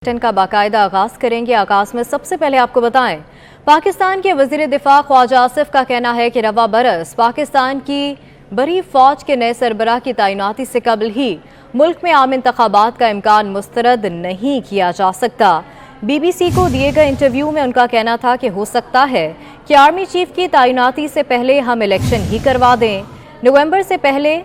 Bulletin کا باقاعدہ آغاز کریں گے۔ آغاز میں سب سے پہلے آپ کو بتائیں، پاکستان کے وزیر دفاع خواجہ آصف کا کہنا ہے کہ رواں برس پاکستان کی بڑی فوج کے نئے سربراہ کی تعیناتی سے قبل ہی ملک میں عام انتخابات کا امکان مسترد نہیں کیا جا سکتا۔ بی بی سی کو دیے گئے انٹرویو میں ان کا کہنا تھا کہ ہو سکتا ہے کہ آرمی چیف کی تعیناتی سے پہلے ہم الیکشن ہی کروا دیں، نومبر سے پہلے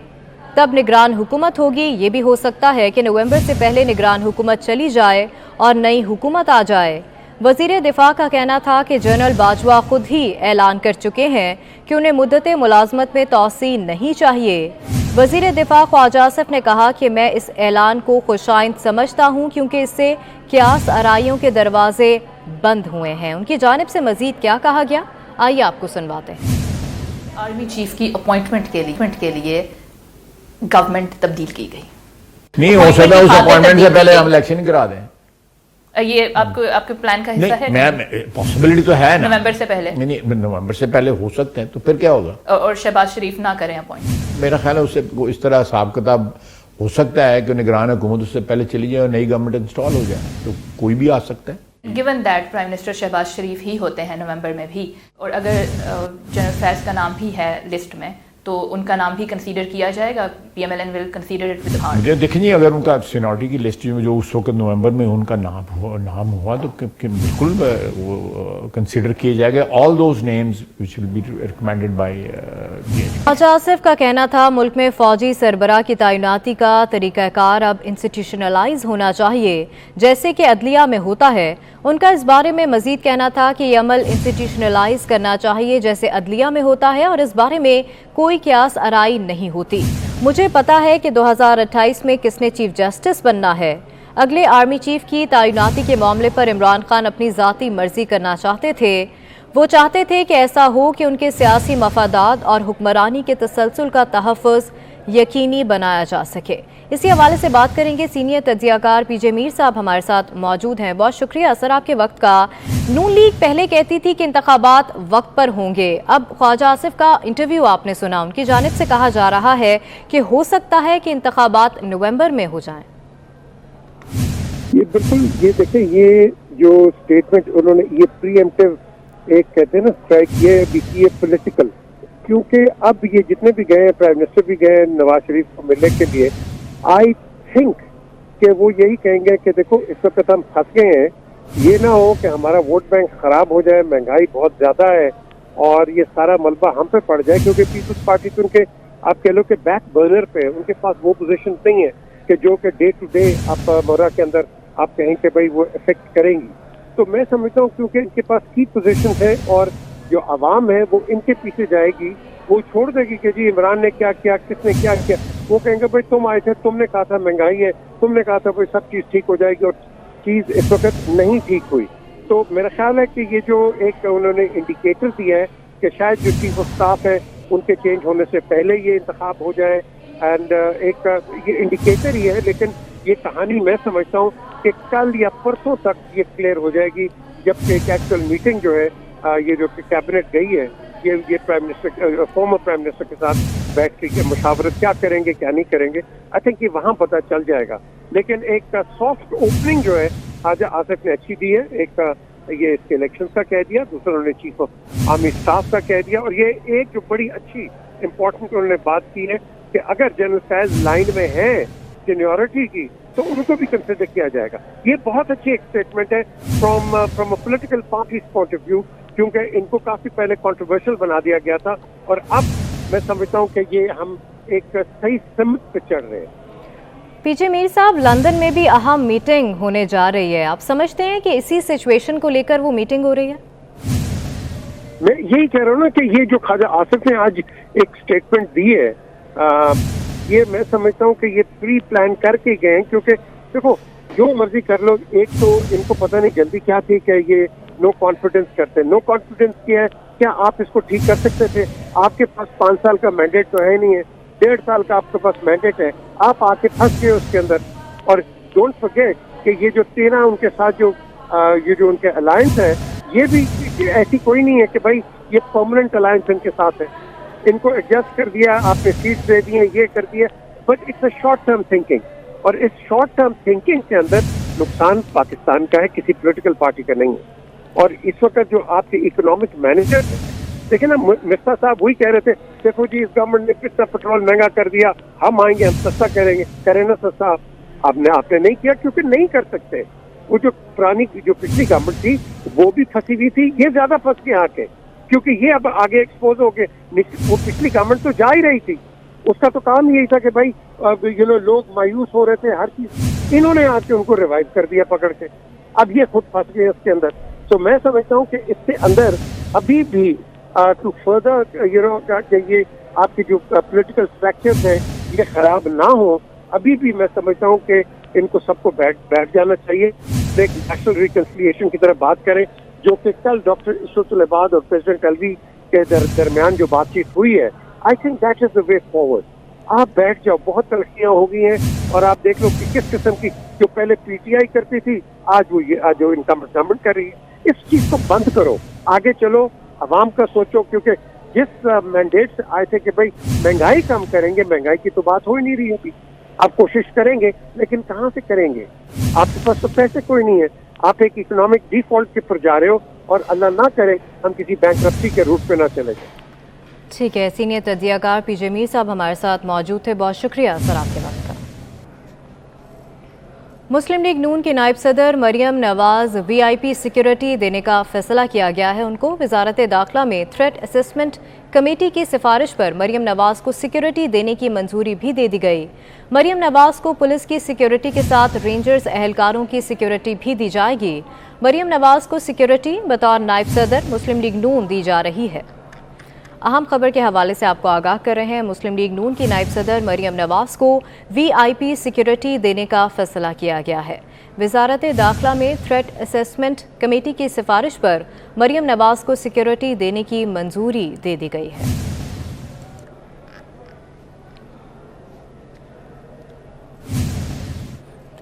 تب نگران حکومت ہوگی۔ یہ بھی ہو سکتا ہے کہ نومبر سے پہلے نگران حکومت چلی جائے اور نئی حکومت آ جائے۔ وزیر دفاع کا کہنا تھا کہ جنرل باجوہ خود ہی اعلان کر چکے ہیں کہ انہیں مدت ملازمت میں توسیع نہیں چاہیے۔ وزیر دفاع خواجہ آصف نے کہا کہ میں اس اعلان کو خوشائند سمجھتا ہوں کیونکہ اس سے قیاس آرائیوں کے دروازے بند ہوئے ہیں۔ ان کی جانب سے مزید کیا کہا گیا، آئیے آپ کو سنواتے ہیں۔ آرمی چیف کی اپوائنٹمنٹ کے لیے گورنمنٹ تبدیل کی گئی نہیں ہو سکتا، اس اپوائنٹمنٹ سے پہلے ہم الیکشن کرا دیں۔ یہ آپ کے پلان کا حصہ ہے؟ پاسبلٹی تو ہے نا، نومبر سے پہلے نہیں نومبر سے پہلے ہو سکتے ہیں، تو پھر کیا ہوگا؟ اور شہباز شریف نہ کریں اپوائنٹ؟ میرا خیال ہے اس سے اس طرح حساب کتاب ہو سکتا ہے کہ نگران حکومت اس سے پہلے چلی جائے اور نئی گورنمنٹ انسٹال ہو جائے، تو کوئی بھی آ سکتا ہے۔ Given that prime minister Shehbaz Sharif ہی ہوتے ہیں نومبر میں بھی، اور اگر جنرل فیض کا نام بھی ہے لسٹ میں تو ان کا نام بھی کنسیڈر کیا جائے گا؟ P M L N will consider it with heart? دیکھیں جی، اگر ان کا سینیورٹی کی لسٹ میں جو اس وقت نومبر میں ان کا نام ہوا تو بالکل وہ کنسیڈر کیا جائے گا۔ All those names which will be recommended by Khawaja Asif کا کہنا تھا ملک میں فوجی سربراہ کی تعیناتی کا طریقہ کار اب انسٹیٹیوشنلائز ہونا چاہیے جیسے کہ عدلیہ میں ہوتا ہے۔ ان کا اس بارے میں مزید کہنا تھا کہ یہ عمل انسٹیٹیوشنلائز کرنا چاہیے جیسے عدلیہ میں ہوتا ہے، اور اس بارے میں کوئی قیاس آرائی نہیں ہوتی۔ مجھے پتا ہے کہ 2028 میں کس نے چیف جسٹس بننا ہے۔ اگلے آرمی چیف کی تعیناتی کے معاملے پر عمران خان اپنی ذاتی مرضی کرنا چاہتے تھے۔ وہ چاہتے تھے کہ ایسا ہو کہ ان کے سیاسی مفادات اور حکمرانی کے تسلسل کا تحفظ یقینی بنایا جا سکے۔ اسی حوالے سے بات کریں گے، سینئر تجزیہ کار پی جے میر صاحب ہمارے ساتھ موجود ہیں۔ بہت شکریہ سر آپ کے وقت کا۔ نون لیگ پہلے کہتی تھی کہ انتخابات وقت پر ہوں گے، اب خواجہ آصف کا انٹرویو آپ نے سنا، ان کی جانب سے کہا جا رہا ہے کہ ہو سکتا ہے کہ انتخابات نومبر میں ہو جائیں۔ یہ بالکل، یہ دیکھیں، یہ جو اسٹیٹمنٹ انہوں نے، یہ پری ایمپٹیو ایک کہتے ہیں نا اسٹرائک، یہ بھی کی پولیٹیکل، کیونکہ اب یہ جتنے بھی گئے ہیں، پرائم منسٹر بھی گئے نواز شریف کو ملنے کے لیے، آئی تھنک کہ وہ یہی کہیں گے کہ دیکھو اس وقت ہم پھنس گئے ہیں، یہ نہ ہو کہ ہمارا ووٹ بینک خراب ہو جائے، مہنگائی بہت زیادہ ہے اور یہ سارا ملبہ ہم پہ پڑ جائے، کیونکہ پیپلز پارٹی تو ان کے آپ کہہ لو کہ بیک برنر پہ، ان کے پاس وہ پوزیشن نہیں ہے کہ جو کہ ڈے ٹو ڈے آپ مورا کے اندر آپ کہیں کہ بھائی وہ افیکٹ کریں گی۔ تو میں سمجھتا ہوں کیونکہ ان کے پاس کی پوزیشن ہے اور جو عوام ہے وہ ان کے پیچھے جائے گی، وہ چھوڑ دے گی کہ جی عمران نے کیا کیا، کس نے کیا کیا۔ وہ کہیں گے بھائی تم آئے تھے، تم نے کہا تھا مہنگائی ہے، تم نے کہا تھا بھائی سب چیز ٹھیک ہو جائے گی، اور چیز اس وقت نہیں ٹھیک ہوئی۔ تو میرا خیال ہے کہ یہ جو ایک انہوں نے انڈیکیٹر دیا ہے کہ شاید جو چیف آف اسٹاف ہے ان کے چینج ہونے سے پہلے یہ انتخاب ہو جائے، اینڈ ایک یہ انڈیکیٹر ہی ہے، لیکن یہ کہانی میں سمجھتا ہوں کہ کل یا پرسوں تک یہ کلیئر ہو جائے گی، جبکہ ایک ایکچوئل میٹنگ جو ہے یہ جو کیبنٹ گئی ہے، یہ prime minister former prime minister کے ساتھ بیٹھ کے مشاورت کیا کریں گے کیا نہیں کریں گے، آئی تھنک یہ وہاں پتہ چل جائے گا۔ لیکن ایک سافٹ اوپننگ جو ہے خواجہ آصف نے اچھی دی ہے، ایک یہ اس کے الیکشن کا کہہ دیا، دوسرا انہوں نے چیف آف آرمی اسٹاف کا کہہ دیا، اور یہ ایک جو بڑی اچھی امپورٹنٹ انہوں نے بات کی ہے کہ اگر جنرل فیض لائن میں ہیں سینیورٹی کی تو ان کو بھی کنسیڈر کیا جائے گا۔ یہ بہت اچھی ایک اسٹیٹمنٹ ہے from a political parties point of view, کیونکہ ان کو کافی پہلے کنٹروورشل بنا دیا گیا تھا، اور اب میں سمجھتا ہوں کہ یہ ہم ایک صحیح سمت پہ چڑھ رہے ہیں۔ پی جے میر صاحب، لندن میں بھی اہم میٹنگ ہونے جا رہی ہے، آپ سمجھتے ہیں کہ اسی سچویشن کو لے کر وہ میٹنگ ہو رہی ہے؟ میں یہی کہہ رہا ہوں نا کہ یہ جو خواجہ آصف نے آج ایک اسٹیٹمنٹ دی ہے، یہ میں سمجھتا ہوں کہ یہ پری پلان کر کے گئے ہیں، کیونکہ دیکھو جو مرضی کر لو، ایک تو ان کو پتہ نہیں جلدی کیا تھی کہ یہ نو کانفیڈنس کرتے، نو کانفیڈنس کیا ہے، کیا آپ اس کو ٹھیک کر سکتے تھے؟ آپ کے پاس 5 سال کا مینڈیٹ تو ہے نہیں ہے، 1.5 سال کا آپ کے پاس مینڈیٹ ہے، آپ آ کے پھنس گئے اس کے اندر۔ اور ڈونٹ فرگیٹ کہ یہ جو 13 ان کے ساتھ یہ جو ان کے الائنس ہے، یہ بھی ایسی کوئی نہیں ہے کہ بھائی یہ پرماننٹ الائنس ان کے ساتھ ہے، ان کو ایڈجسٹ کر دیا، آپ نے سیٹس دے دی ہیں، یہ کر دیا، but it's a short term thinking, اور اس شارٹ ٹرم تھنکنگ کے اندر नुकसान पाकिस्तान का है, किसी पॉलिटिकल पार्टी का नहीं है। और इस वक्त जो आपके इकोनॉमिक मैनेजर देखिए ना, मिर्जा साहब वही कह रहे थे, देखो जी इस गवर्नमेंट ने कितना पेट्रोल महंगा कर दिया, हम आएंगे हम सस्ता करेंगे, करें ना सस्ता। आपने नहीं किया क्योंकि नहीं कर सकते। वो जो पुरानी जो पिछली गवर्नमेंट थी वो भी फंसी हुई थी, ये ज्यादा फंस के आके, क्योंकि ये अब आगे एक्सपोज हो गए। वो पिछली गवर्नमेंट तो जा ही रही थी, उसका तो काम यही था कि भाई लोग मायूस हो रहे थे हर चीज, इन्होंने आके उनको रिवाइव कर दिया पकड़ के, अब ये खुद फंस गए इसके अंदर। तो मैं समझता हूँ कि इसके अंदर अभी भी टू फर्दर ये आपके जो पॉलिटिकल स्ट्रक्चर्स हैं ये खराब ना हो, अभी भी मैं समझता हूँ कि इनको सबको बैठ जाना चाहिए, एक नेशनल रिकन्सिलिएशन की तरफ बात करें, जो कि कल डॉक्टर इशरतुल इबाद और प्रेसिडेंट अलवी के दरमियान जो बातचीत हुई है, I think that is the way forward. आप बैठ जाओ, बहुत तरक्कियां हो गई हैं, और आप देख लो कि किस किस्म की जो पहले पीटीआई करती थी आज जो इनकम गवर्नमेंट कर रही है, इस चीज को बंद करो, आगे चलो, अवाम का सोचो। क्योंकि जिस मैंडेट से आए थे कि भाई महंगाई कम करेंगे, महंगाई की तो बात हो ही नहीं रही अभी। आप कोशिश करेंगे लेकिन कहाँ से करेंगे, आपके पास तो पैसे कोई नहीं है, आप एक इकोनॉमिक डिफॉल्ट के पर जा रहे हो, और अल्लाह ना करे हम किसी बैंकरप्सी के रूट पे ना चले जाए। ठीक है, सीनियर तज्जियाकार पीजे मीर साहब हमारे साथ मौजूद थे, बहुत शुक्रिया सर आपके वक्त का। मुस्लिम लीग नून के नायब सदर मरियम नवाज वीआईपी सिक्योरिटी देने का फैसला किया गया है। उनको वजारत दाखिला में थ्रेट असेसमेंट कमेटी की सिफारिश पर मरियम नवाज को सिक्योरिटी देने की मंजूरी भी दे दी गई। मरियम नवाज को पुलिस की सिक्योरिटी के साथ रेंजर्स एहलकारों की सिक्योरिटी भी दी जाएगी। मरियम नवाज को सिक्योरिटी बतौर नायब सदर मुस्लिम लीग नून दी जा रही है। अहम खबर के हवाले से आपको आगाह कर रहे हैं, मुस्लिम लीग नून की नायब सदर मरियम नवाज को वीआईपी सिक्योरिटी देने का फैसला किया गया है। वजारत दाखिला में थ्रेट असेसमेंट कमेटी की सिफारिश पर मरियम नवाज को सिक्योरिटी देने की मंजूरी दे दी गई है।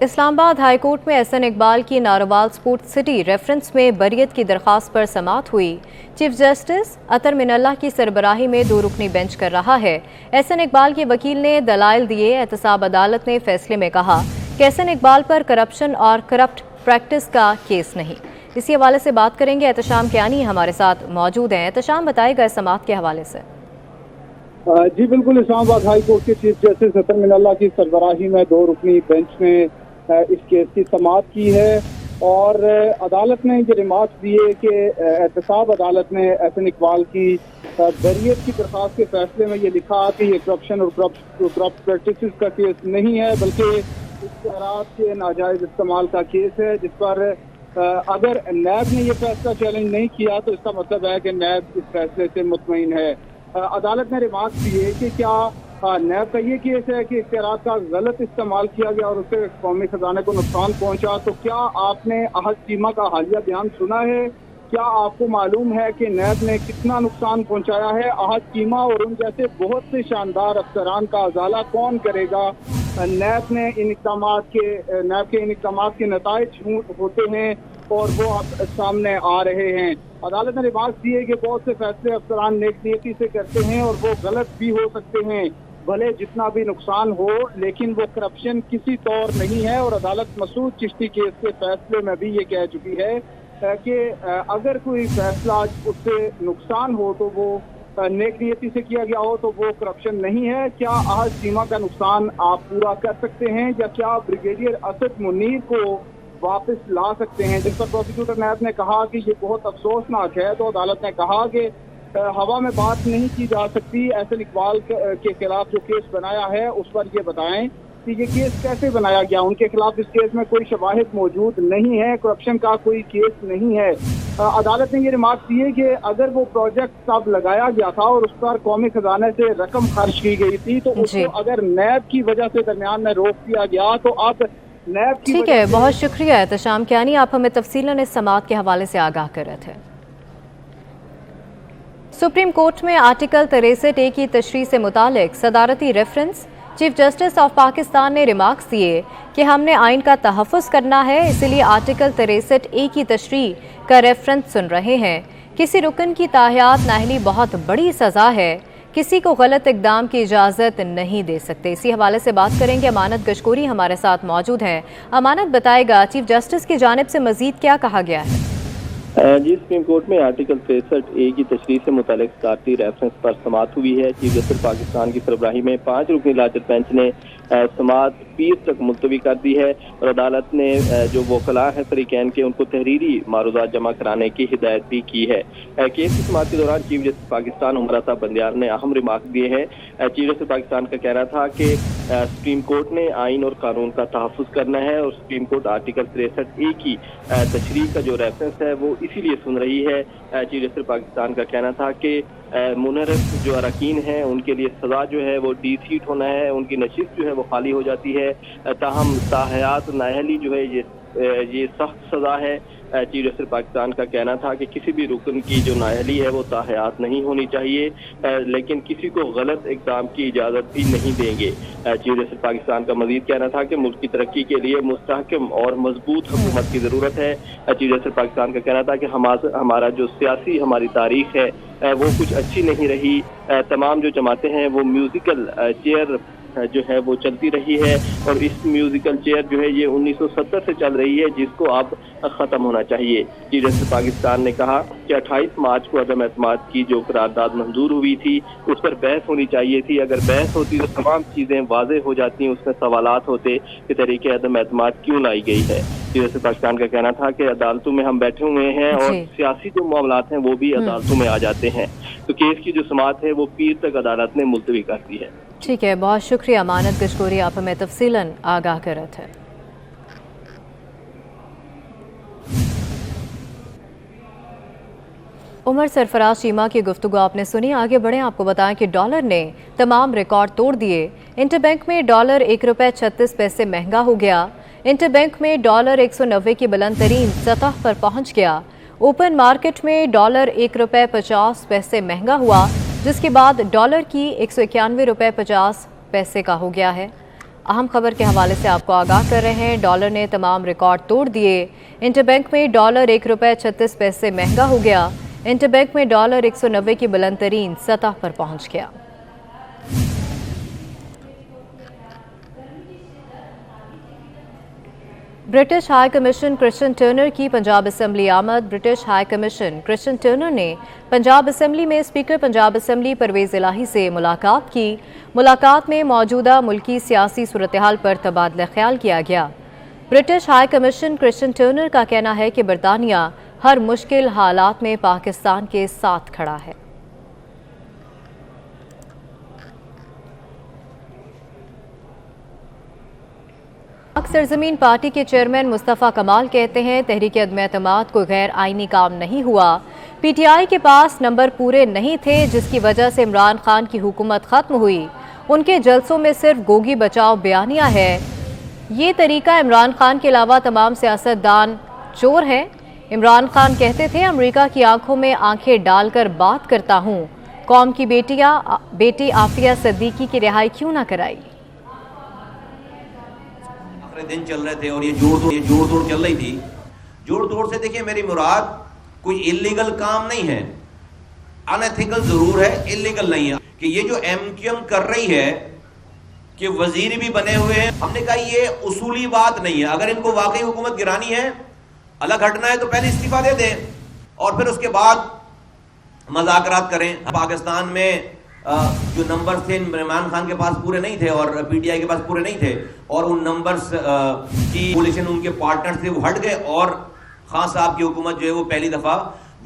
इस्लामाबाद हाई कोर्ट में एहसन इकबाल की नारोवाल स्पोर्ट सिटी रेफरेंस में बरियत की दरख्वास्त पर समाअत हुई। चीफ जस्टिस अतर मिनल्लाह की सरबराही में 2 रुकनी बेंच कर रहा है। एहसन इकबाल के वकील ने दलाइल दिए। एहतसाब अदालत ने फैसले में कहा कि एहसन इकबाल पर करप्शन और करप्ट प्रैक्टिस का केस नहीं। इसी हवाले से बात करेंगे, एहतशाम कियानी हमारे साथ मौजूद हैं। एहतशाम, बताएगा इस समाअत के हवाले से। जी बिल्कुल, इस्लामाबाद हाई कोर्ट के चीफ जस्टिस अतर मिनल्लाह की सरबराही में 2 रुकनी बेंच ने इस केस की समाअत की है, और अदालत ने ये रिमार्क्स दिए कि एहतसाब अदालत ने एहसन इकबाल की बरियत की दरख्वास्त के फैसले में ये लिखा कि ये करप्शन और करप्ट प्रैक्टिसेस का केस नहीं है, बल्कि इख्तियारात के नाजायज इस्तेमाल का केस है, जिस पर अगर नैब ने ये फैसला चैलेंज नहीं किया तो इसका मतलब है कि नैब इस फैसले से मुतमईन है। अदालत ने रिमार्क्स दिए कि क्या नैब का ये केस है कि इख्तियारात का गलत इस्तेमाल किया गया और उससे कौमी खजाने को नुकसान पहुंचा, तो क्या आपने अहद चीमा का हालिया बयान सुना है? क्या आपको मालूम है कि नैब ने कितना नुकसान पहुंचाया है? अहद चीमा और उन जैसे बहुत से शानदार अफसरान का अजाला कौन करेगा? नैब के इन इक़दामात के नताइज होते हैं और वो अब सामने आ रहे हैं। अदालत ने रिमार्क दिए कि बहुत से फैसले अफसरान नेकनीयती से करते हैं और वो गलत भी हो सकते हैं, भले जितना भी नुकसान हो, लेकिन वो करप्शन किसी तौर नहीं है। और अदालत मसूद चिश्ती केस के फैसले में भी ये कह चुकी है कि अगर कोई फैसला उससे नुकसान हो तो वो नेकनीयती से किया गया हो तो वो करप्शन नहीं है। क्या अहद सीमा का नुकसान आप पूरा कर सकते हैं, या क्या ब्रिगेडियर असद मुनीर को वापस ला सकते हैं? जिस पर प्रोसिक्यूटर नैब ने कहा कि ये बहुत अफसोसनाक है, तो अदालत ने कहा कि हवा में बात नहीं की जा सकती। एहसन इकबाल के खिलाफ जो केस बनाया है उस पर ये बताएं कि ये केस कैसे बनाया गया। उनके खिलाफ इस केस में कोई शवाहिद मौजूद नहीं है, करप्शन का कोई केस नहीं है। अदालत ने ये रिमार्क दिए कि अगर वो प्रोजेक्ट तब लगाया गया था और उस पर कौमी खजाने से रकम खर्च की गई थी, तो उसको अगर नैब की वजह से दरमियान में रोक दिया गया तो अब नैब की। ठीक है, बहुत शुक्रिया एहतशाम कियानी, आप हमें तफसीलन इस समाअत के हवाले से आगाह कर रहे थे। सुप्रीम कोर्ट में आर्टिकल 63A की तशरीह से मुतालिक सदारती reference chief justice of Pakistan ने रिमार्क्स दिए कि हमने आइन का तहफ़्फ़ुज़ करना है, इसलिए आर्टिकल 63A की तशरीह का रेफरेंस सुन रहे हैं। किसी रुकन की ताहियात नाअहली बहुत बड़ी सज़ा है। किसी को गलत इकदाम की इजाज़त नहीं दे सकते। इसी हवाले से बात करेंगे, अमानत गशकोरी हमारे साथ मौजूद हैं। अमानत, बताएगा चीफ जस्टिस की जानिब से मजीद क्या कहा गया है? जी, सुप्रीम कोर्ट में आर्टिकल 63A की तशरीह से मुतालिक साथी रेफरेंस पर समाअत हुई है। चीफ जस्टिस पाकिस्तान की सरबराही में 5 रुकनी लाजत बेंच ने समाअत पीर तक मुलतवी कर दी है और अदालत ने जो वकला हैं फरीकैन के उनको तहरीरी मारूदात जमा कराने की हिदायत भी की है। केस की समाअत के दौरान चीफ जस्टिस पाकिस्तान उमर अता बंदियार ने अहम रिमार्क दिए हैं। चीफ जस्टिस पाकिस्तान का कहना था कि सुप्रीम कोर्ट ने आइन और कानून का तहफ़्फ़ुज़ करना है और सुप्रीम कोर्ट आर्टिकल 63A की तशरीह का जो रेफरेंस है वो इसीलिए सुन रही है। चीफ जस्टिस पाकिस्तान का कहना था कि मुनहरफ जो अरकान हैं उनके लिए सज़ा जो है वो डी-सीट होना है, उनकी नशिस्त जो है वो खाली हो जाती है। ताहम ताहयात नाअहली जो है ये सख्त सज़ा है। चीफ जस्टिस पाकिस्तान का कहना था कि किसी भी रुकन की जो नाअहली है वो ताहयात नहीं होनी चाहिए, लेकिन किसी को गलत इक़दाम की इजाज़त भी नहीं देंगे। चीफ जस्टिस पाकिस्तान का मज़ीद कहना था कि मुल्क की तरक्की के लिए मुस्तहकम और मजबूत हुकूमत की ज़रूरत है। चीफ जस्टिस पाकिस्तान का कहना था कि हमारा जो सियासी हमारी तारीख है वो कुछ अच्छी नहीं रही। तमाम जो जमातें हैं वो म्यूज़िकल चेयर जो है वो चलती रही है और इस म्यूजिकल चेयर जो है ये 1970 से चल रही है, जिसको अब ख़त्म होना चाहिए। चीफ जस्टिस पाकिस्तान ने कहा कि 28 मार्च को अदम एतमाद की जो करारदाद मंजूर हुई थी उस पर बहस होनी चाहिए थी। अगर बहस होती तो तमाम चीज़ें वाज़ेह हो जाती, उसमें सवालात होते कि तरीके अदम एतमाद क्यों लाई गई है। चीफ जस्टिस पाकिस्तान का कहना था कि अदालतों में हम बैठे हुए हैं और सियासी जो मामलात हैं वो भी अदालतों में आ जाते हैं, तो केस की जो समाअत है वो पीर तक अदालत ने मुलतवी कर दी है। ठीक है, बहुत शुक्रिया अमानत गशकोरी, आप हमें तफसीलन आगाह करत है। उमर सरफराज चीमा की गुफ्तगू आपने सुनी। आगे बढ़े, आपको बताएं कि डॉलर ने तमाम रिकॉर्ड तोड़ दिए। इंटरबैंक में डॉलर 1 रुपये 36 पैसे महंगा हो गया। इंटरबैंक में डॉलर 190 की बुलंद तरीन सतह पर पहुंच गया। ओपन मार्केट में डॉलर 1 रुपये 50 पैसे महंगा हुआ, जिसके बाद डॉलर की 191 रुपये 50 पैसे का हो गया है। अहम खबर के हवाले से आपको आगाह कर रहे हैं, डॉलर ने तमाम रिकॉर्ड तोड़ दिए। इंटरबैंक में डॉलर 1 रुपये 36 पैसे महंगा हो गया। इंटरबैंक में डॉलर 190 की बुलंद तरीन सतह पर पहुंच गया। British high commission Christian Turner की पंजाब असम्बली आमद। British high commission Christian Turner ने पंजाब असम्बली में स्पीकर पंजाब असम्बली परवेज़ इलाही से मुलाकात की। मुलाकात में मौजूदा मुल्की सियासी सूरत हाल पर तबादला ख्याल किया गया। British high commission Christian Turner का कहना है कि बरतानिया हर मुश्किल हालात में पाकिस्तान के साथ खड़ा है। सरजमीन पार्टी के चेयरमैन मुस्तफ़ा कमाल कहते हैं तहरीक अदम-ए-एतमाद को गैर आइनी काम नहीं हुआ। पीटीआई के पास नंबर पूरे नहीं थे, जिसकी वजह से इमरान खान की हुकूमत खत्म हुई। उनके जलसों में सिर्फ गोगी बचाओ बयानिया है। ये तरीका इमरान खान के अलावा तमाम सियासतदान चोर हैं। इमरान खान कहते थे अमेरिका की आंखों में आंखें डालकर बात करता हूँ। कौम की बेटी आफिया सिद्दीकी की रिहाई क्यों ना कराई। दिन चल रहे थे और ये जोड़ तोड़ चल रही थी। जोड़ तोड़ से देखिए मेरी मुराद कोई इलीगल काम नहीं है, अनएथिकल जरूर है, इलीगल नहीं है। कि ये जो एमक्यूएम कर रही है कि वजीर भी बने हुए हैं, हमने कहा ये उसूली बात नहीं है। अगर इनको वाकई हुकूमत गिरानी है, अलग हटना है तो पहले इस्तीफा दे दें और फिर उसके बाद मज़ाकरात करें। पाकिस्तान में जो नंबर्स थे इमरान खान के पास पूरे नहीं थे और पीटीआई के पास पूरे नहीं थे और उन नंबर्स की कोलिशन उनके पार्टनर्स थे वो हट गए और खान साहब की हुकूमत जो है वो पहली दफा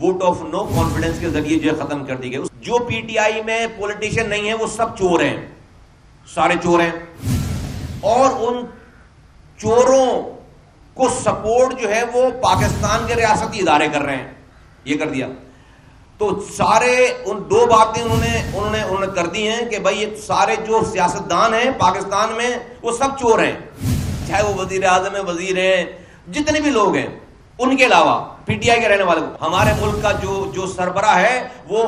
वोट ऑफ नो कॉन्फिडेंस के जरिए जो है खत्म कर दी गई। जो पीटीआई में पॉलिटिशियन नहीं है वो सब चोर हैं, सारे चोर हैं और उन चोरों को सपोर्ट जो है वो पाकिस्तान के रियासती इदारे कर रहे हैं। ये कर दिया तो सारे उन दो बातें उन्होंने कर दी हैं कि भाई ये सारे जो सियासतदान हैं पाकिस्तान में वो सब चोर हैं, चाहे वो वजीर आजम है, वजीर हैं, जितने भी लोग हैं उनके अलावा पीटीआई के रहने वाले को, हमारे मुल्क का जो सरबराह है वो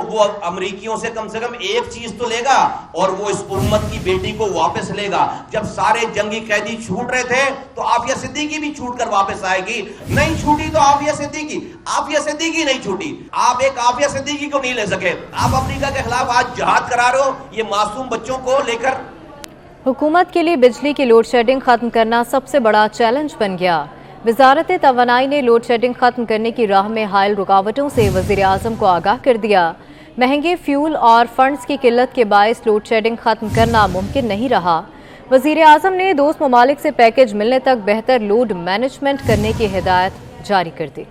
अमरीकियों से कम एक चीज तो लेगा और वो इस उम्मत की बेटी को वापस लेगा। जब सारे जंगी कैदी छूट रहे थे तो आफिया सिद्दीकी भी छूट कर वापस आएगी, नहीं छूटी तो आफिया सिद्दीकी नहीं छूटी। आप एक आफिया सिद्दीकी को नहीं ले सके, आप अफ्रीका के खिलाफ आज जहाद करा रहे हो, ये मासूम बच्चों को लेकर। हुकूमत के लिए बिजली की लोड शेडिंग खत्म करना सबसे बड़ा चैलेंज बन गया। वजारत तवानाई ने लोड शेडिंग खत्म करने की राह में हायल रुकावटों से वज़ीर आज़म को आगाह कर दिया। महंगे फ्यूल और फंड्स की किल्लत के बायस लोड शेडिंग खत्म करना मुमकिन नहीं रहा। वज़ीर आज़म ने दोस्त ममालिक से पैकेज मिलने तक बेहतर लोड मैनेजमेंट करने की हिदायत जारी कर दी।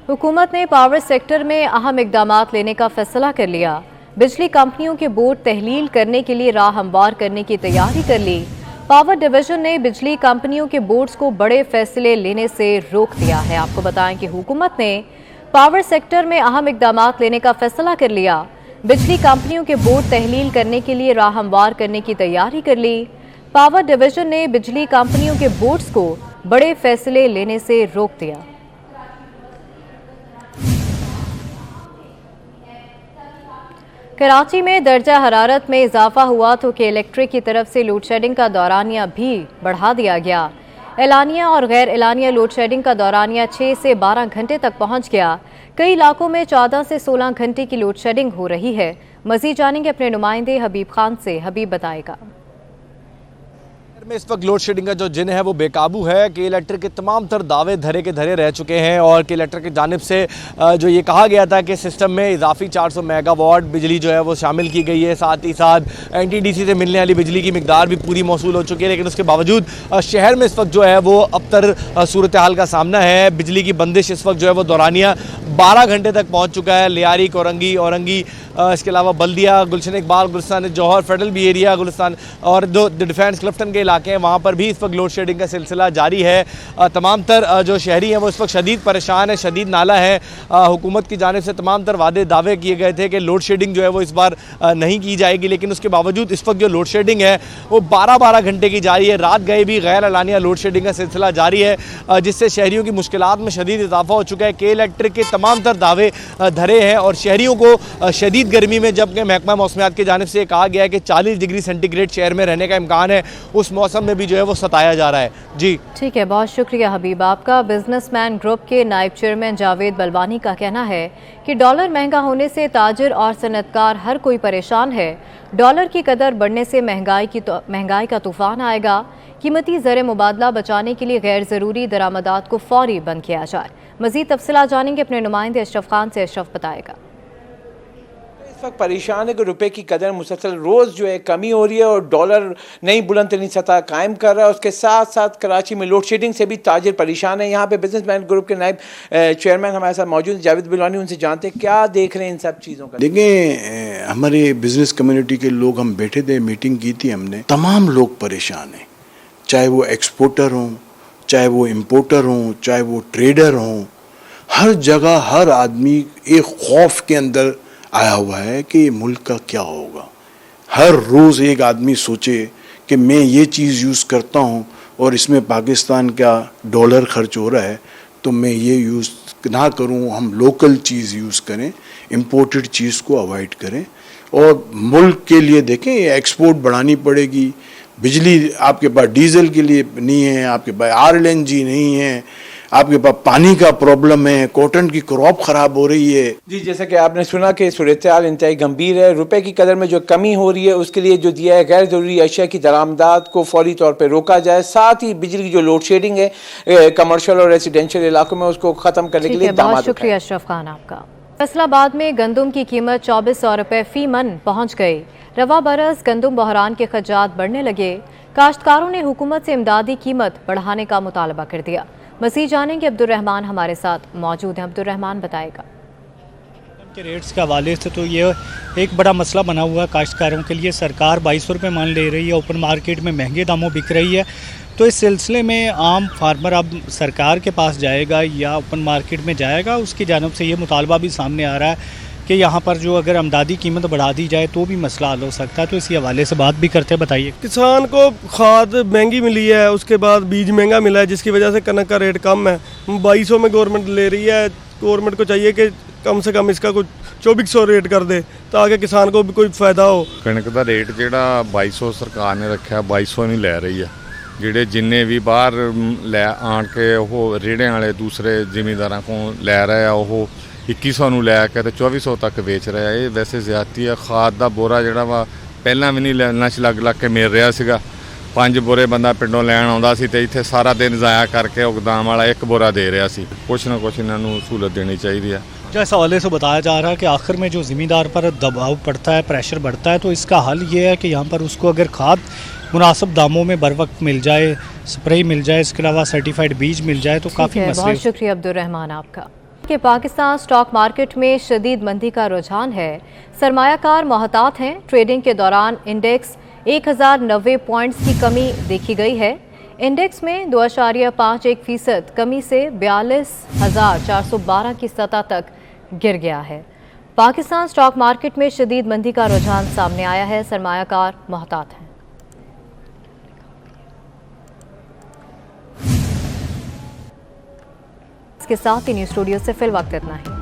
हुकूमत ने पावर सेक्टर में अहम इक़दामात लेने का फैसला कर लिया। बिजली कंपनियों के बोर्ड तहलील करने के लिए राह हमवार करने की तैयारी कर ली। पावर डिवीजन ने बिजली कंपनियों के बोर्ड्स को बड़े फैसले लेने से रोक दिया है। आपको बताएं कि हुकूमत ने पावर सेक्टर में अहम इक़दामात लेने का फैसला कर लिया। बिजली कंपनियों के बोर्ड तहलील करने के लिए राह हमवार करने की तैयारी कर ली। पावर डिवीजन ने बिजली कंपनियों के बोर्ड्स को बड़े फैसले लेने से रोक दिया। कराची में दर्जा हरारत में इजाफा हुआ तो के इलेक्ट्रिक की तरफ से लोड शेडिंग का दौरानिया भी बढ़ा दिया गया। एलानिया और गैर एलानिया लोड शेडिंग का दौरानिया 6 से 12 घंटे तक पहुंच गया। कई इलाकों में 14 से 16 घंटे की लोड शेडिंग हो रही है। मजीद जानेंगे अपने नुमाइंदे हबीब खान से। हबीब बताएगा। में इस वक्त लोड शेडिंग का जो जिन है वो बेकाबू है। के इलेक्ट्रिक के तमाम तर दावे धरे के धरे रह चुके हैं और के इलेक्ट्रिक की जानिब से जो ये कहा गया था कि सिस्टम में इजाफी 400 मेगावाट बिजली जो है वो शामिल की गई है। साथ ही साथ NTDC से मिलने वाली बिजली की मिकदार भी पूरी मौसूल हो चुकी है, लेकिन उसके बावजूद शहर में इस वक्त जो है वो अबतर सूरत हाल का सामना है। बिजली की बंदिश इस वक्त जो है वो दौरानिया 12 घंटे तक पहुँच चुका है। लियारी, औरंगी, इसके अलावा बल्दिया, गुलशन इकबाल, गुलिस्तान जौहर, फेडरल बी एरिया, गुलिस्तान और जो डिफेंस क्लिफ्टन के इलाके हैं वहाँ पर भी इस वक्त लोड शेडिंग का सिलसिला जारी है। तमाम तर जो शहरी हैं वो इस वक्त शदीद परेशान है, शदीद नाला है। हुकूमत की जानिब से तमाम तर वादे दावे किए गए थे कि लोड शेडिंग जो है वो इस बार नहीं की जाएगी, लेकिन उसके बावजूद इस वक्त जो लोड शेडिंग है वो 12-12 घंटे की जारी है। रात गए भी गैर एलानिया लोड शेडिंग का सिलसिला जारी है, जिससे शहरियों की मुश्किलात में शदीद इजाफा हो चुका है। के इलेक्ट्रिक के तमाम तर दावे धरे हैं और शहरियों को शदीद गर्मी में, जबकि महकमा मौसमियात की जानिब से कहा गया है कि 40 डिग्री सेंटीग्रेड शहर में रहने का इम्कान है, उस मौसम में भी जो है वो सताया जा रहा है। जी ठीक है, बहुत शुक्रिया हबीब आपका। बिजनेसमैन ग्रुप के नायब चेयरमैन जावेद बलवानी का कहना है कि डॉलर महंगा होने से ताजिर और सनतकार हर कोई परेशान है। डॉलर की कदर बढ़ने से महंगाई का तूफान आएगा। कीमती ज़र मुबादला बचाने के लिए गैर ज़रूरी दरामदात को फौरी बंद किया जाए। मज़ीद तफसीलात जानेंगे अपने नुमाइंदे अशरफ खान से। अशरफ बताएगा। इस वक्त परेशान है कि रुपए की कदर मुसलसल रोज़ जो है कमी हो रही है और डॉलर नई बुलंद तरीन सतह कायम कर रहा है। उसके साथ साथ कराची में लोड शेडिंग से भी ताजिर परेशान है। यहाँ पे बिजनेसमैन ग्रुप के नायब चेयरमैन हमारे साथ मौजूद जावेद बलवानी, उनसे जानते हैं क्या देख रहे हैं इन सब चीज़ों का। देखें, हमारे बिजनेस कम्युनिटी के लोग, हम बैठे थे, मीटिंग की थी हमने, तमाम लोग परेशान हैं, चाहे वो एक्सपोर्टर हों, चाहे वो इम्पोर्टर हों, चाहे वो ट्रेडर हों। हर जगह हर आदमी एक खौफ के अंदर आया हुआ है कि मुल्क का क्या होगा। हर रोज़ एक आदमी सोचे कि मैं ये चीज़ यूज़ करता हूँ और इसमें पाकिस्तान का डॉलर खर्च हो रहा है, तो मैं ये यूज़ ना करूँ, हम लोकल चीज़ यूज़ करें, इम्पोर्टेड चीज़ को अवॉइड करें। और मुल्क के लिए देखें, एक्सपोर्ट बढ़ानी पड़ेगी। बिजली आपके पास डीजल के लिए नहीं है, आपके पास RLNG नहीं है, आपके पास पानी का प्रॉब्लम है, कॉटन की क्रॉप खराब हो रही है। जी, जैसा कि आपने सुना कि सूरत हाल इंतहाई गंभीर है। रुपए की कदर में जो कमी हो रही है उसके लिए जो दिया है गैर ज़रूरी अशिया की दरामदात को फौरी तौर पर रोका जाए। साथ ही बिजली की जो लोड शेडिंग है कमर्शियल और रेसिडेंशियल इलाकों में उसको ख़त्म करने के लिए बहुत शुक्रिया अशरफ खान आपका। फैसलाबाद में गंदम की कीमत 2400 रुपये फी मन पहुँच गई। रवा बरस गंदम बहरान के खर्चात बढ़ने लगे। काश्तकारों ने हुकूमत से इमदादी कीमत बढ़ाने का मुतालबा कर दिया। मज़ीद जानेंगे, अब्दुर्रहमान हमारे साथ मौजूद हैं। अब्दुर्रहमान बताएगा। के रेट्स के हवाले से तो ये एक बड़ा मसला बना हुआ है काश्तकारों के लिए। सरकार 2200 रुपये मान ले रही है, ओपन मार्केट में महंगे दामों बिक रही है। तो इस सिलसिले में आम फार्मर अब सरकार के पास जाएगा या ओपन मार्केट में जाएगा, उसकी जानब से ये मुतालबा भी सामने आ रहा है کہ یہاں پر جو اگر امدادی قیمت بڑھا دی جائے تو بھی مسئلہ حل ہو سکتا ہے، تو اسی حوالے سے بات بھی کرتے ہیں. بتائیے. کسان کو کھاد مہنگی ملی ہے، اس کے بعد بیج مہنگا ملا ہے، جس کی وجہ سے کنک کا ریٹ کم ہے. 2200 میں گورنمنٹ لے رہی ہے. گورنمنٹ کو چاہیے کہ کم سے کم اس کا کچھ 2400 ریٹ کر دے تاکہ کسان کو بھی کوئی فائدہ ہو. ਕਣਕ ਦਾ ਰੇਟ ਜਿਹੜਾ 2200 ਸਰਕਾਰ ਨੇ ਰੱਖਿਆ 2200 ਨਹੀਂ ਲੈ ਰਹੀ ਹੈ. ਜਿਹੜੇ ਜਿੰਨੇ ਵੀ ਬਾਹਰ ਲੈ ਆਣ ਕੇ ਉਹ ਰੇੜਿਆਂ ਵਾਲੇ ਦੂਸਰੇ ਜ਼ਿਮੀਂਦਾਰਾਂ ਕੋਲ ਲੈ ਰਹੇ ਆ ਉਹ 2100 ਨੂੰ ਲੈ ਕੇ ਤੇ 2400 ਤੱਕ ਵੇਚ ਰਹੇ ਆ. ਇਹ ਵੈਸੇ ਜ਼ਿਆਦਤੀ ਹੈ. ਖਾਦ ਦਾ ਬੋਰਾ ਜਿਹੜਾ ਵਾ ਪਹਿਲਾਂ ਵੀ ਨਹੀਂ ਲੈਣਾ ਚ ਲੱਗ ਕੇ ਮਿਲ ਰਿਹਾ ਸੀਗਾ. 5 ਬੋਰੇ ਬੰਦਾ ਪਿੰਡੋਂ ਲੈਣ ਆਉਂਦਾ ਸੀ ਤੇ ਇੱਥੇ ਸਾਰਾ ਦਿਨ ਜ਼ਾਇਆ ਕਰਕੇ ਉਹ ਗੋਦਾਮ ਵਾਲਾ 1 ਬੋਰਾ ਦੇ ਰਿਹਾ ਸੀ. ਕੁਛ ਨਾ ਕੁਛ ਇਹਨਾਂ ਨੂੰ ਸਹੂਲਤ ਦੇਣੀ ਚਾਹੀਦੀ ਹੈ. جس حوالے سے بتایا جا رہا ہے کہ آخر میں جو زمیندار پر دباؤ پڑتا ہے، پریشر بڑھتا ہے، تو اس کا حل یہ ہے کہ یہاں پر اس کو اگر کھاد مناسب داموں میں بر وقت مل جائے، سپرے مل جائے، اس کے علاوہ سرٹیفائڈ بیج مل جائے تو کافی مسئلے. بہت شکریہ عبدالرحمان آپ کا. کہ پاکستان سٹاک مارکیٹ میں شدید مندی کا رجحان ہے. سرمایہ کار محتاط ہیں. ٹریڈنگ کے دوران انڈیکس 1090 پوائنٹس کی کمی دیکھی گئی ہے. انڈیکس میں 2.51% کمی سے 42,412 کی سطح تک گر گیا ہے. پاکستان سٹاک مارکیٹ میں شدید مندی کا رجحان سامنے آیا ہے. سرمایہ کار محتاط ہیں. اس کے ساتھ ہی نیوز اسٹوڈیو سے فی الوقت اتنا ہی.